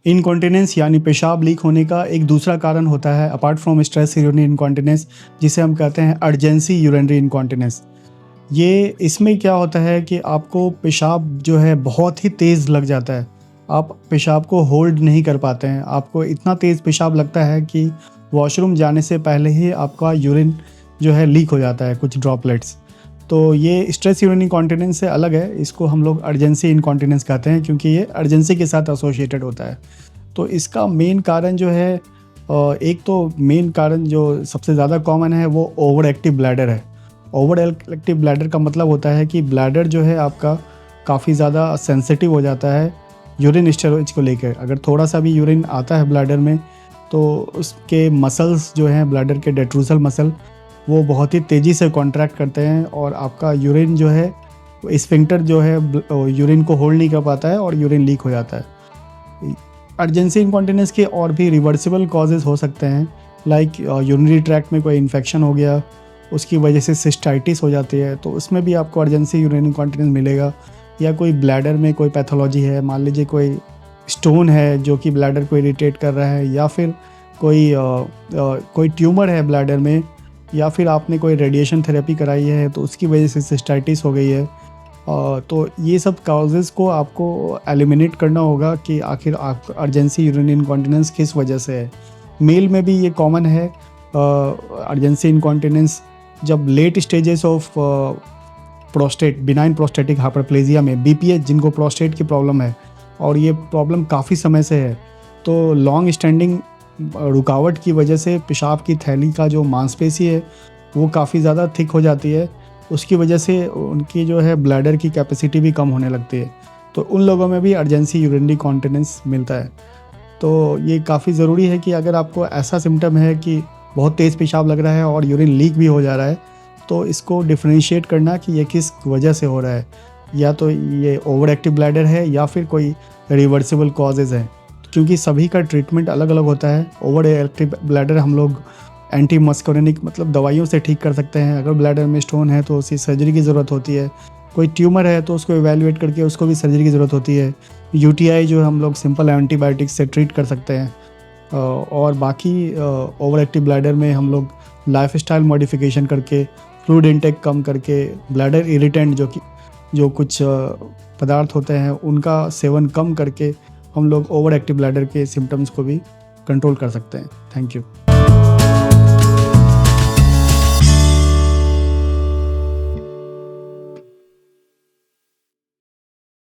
Incontinence यानी पेशाब leak होने का एक दूसरा कारण होता है apart from stress urinary incontinence, जिसे हम कहते हैं अर्जेंसी यूरिनरी इनकॉन्टिनेंस। ये इसमें क्या होता है कि आपको पेशाब जो है बहुत ही तेज़ लग जाता है। आप पेशाब को होल्ड नहीं कर पाते हैं। आपको इतना तेज़ पेशाब लगता है कि वॉशरूम जाने से पहले ही आपका यूरिन जो है लीक हो जाता है, कुछ ड्रॉपलेट्स। तो ये स्ट्रेस यूरिनरी इनकॉन्टिनेंस से अलग है। इसको हम लोग अर्जेंसी इनकॉन्टिनेंस कहते हैं, क्योंकि ये अर्जेंसी के साथ एसोसिएटेड होता है। तो इसका मेन कारण जो है, एक तो मेन कारण जो सबसे ज़्यादा कॉमन है वो ओवर एक्टिव ब्लैडर है। ओवर एक्टिव ब्लैडर का मतलब होता है कि ब्लैडर जो है आपका काफ़ी ज़्यादा सेंसिटिव हो जाता है यूरिन स्टोरेज को लेकर। अगर थोड़ा सा भी यूरिन आता है ब्लैडर में तो उसके मसल्स जो हैं, ब्लैडर के डेट्रूसल मसल, वो बहुत ही तेज़ी से कॉन्ट्रैक्ट करते हैं और आपका यूरिन जो है, स्फिंक्टर जो है यूरिन को होल्ड नहीं कर पाता है और यूरिन लीक हो जाता है। अर्जेंसी इनकॉन्टिनेंस के और भी रिवर्सिबल कॉजेज़ हो सकते हैं, लाइक यूरिनरी ट्रैक्ट में कोई इन्फेक्शन हो गया, उसकी वजह से सिस्टाइटिस हो जाती है, तो उसमें भी आपको अर्जेंसी यूरिनरी इनकॉन्टिनेंस मिलेगा। या कोई ब्लैडर में कोई पैथोलॉजी है, मान लीजिए कोई स्टोन है जो कि ब्लैडर को इरिटेट कर रहा है, या फिर कोई ट्यूमर है ब्लैडर में, या फिर आपने कोई रेडिएशन थेरेपी कराई है तो उसकी वजह से सिस्टाइटिस हो गई है। तो ये सब कॉजेज़ को आपको एलिमिनेट करना होगा कि आखिर आप अर्जेंसी यूरिनरी इनकॉन्टिनेंस किस वजह से है। मेल में भी ये कॉमन है अर्जेंसी इनकॉन्टिनेंस, जब late stages of prostate, benign prostatic hyperplasia में, बीपीएच, जिनको प्रोस्टेट की प्रॉब्लम है और ये प्रॉब्लम काफ़ी समय से है, तो लॉन्ग स्टैंडिंग रुकावट की वजह से पेशाब की थैली का जो मांसपेशी है वो काफ़ी ज़्यादा थिक हो जाती है। उसकी वजह से उनकी जो है ब्लैडर की कैपेसिटी भी कम होने लगती है। तो उन लोगों में भी अर्जेंसी यूरिनरी इनकॉन्टिनेंस मिलता है। तो ये काफ़ी ज़रूरी है कि अगर आपको ऐसा सिम्टम है कि बहुत तेज़ पेशाब लग रहा है और यूरिन लीक भी हो जा रहा है, तो इसको डिफरेंशिएट करना कि ये किस वजह से हो रहा है। या तो ये ओवर एक्टिव ब्लैडर है या फिर कोई रिवर्सिबल कॉजेज़ हैं, क्योंकि सभी का ट्रीटमेंट अलग अलग होता है। ओवर एक्टिव ब्लैडर हम लोग एंटी मस्करिनिक मतलब दवाइयों से ठीक कर सकते हैं। अगर ब्लैडर में स्टोन है तो उसे सर्जरी की ज़रूरत होती है। कोई ट्यूमर है तो उसको इवैल्यूएट करके उसको भी सर्जरी की ज़रूरत होती है। यूटीआई जो हम लोग सिंपल एंटीबायोटिक्स से ट्रीट कर सकते हैं। और बाकी ओवर एक्टिव ब्लैडर में हम लोग लाइफस्टाइल मॉडिफिकेशन करके, फ्लूइड इंटेक कम करके, ब्लैडर इरिटेंट जो कुछ पदार्थ होते हैं उनका सेवन कम करके हम लोग ओवर एक्टिव ब्लैडर के सिम्टम्स को भी कंट्रोल कर सकते हैं। Thank you.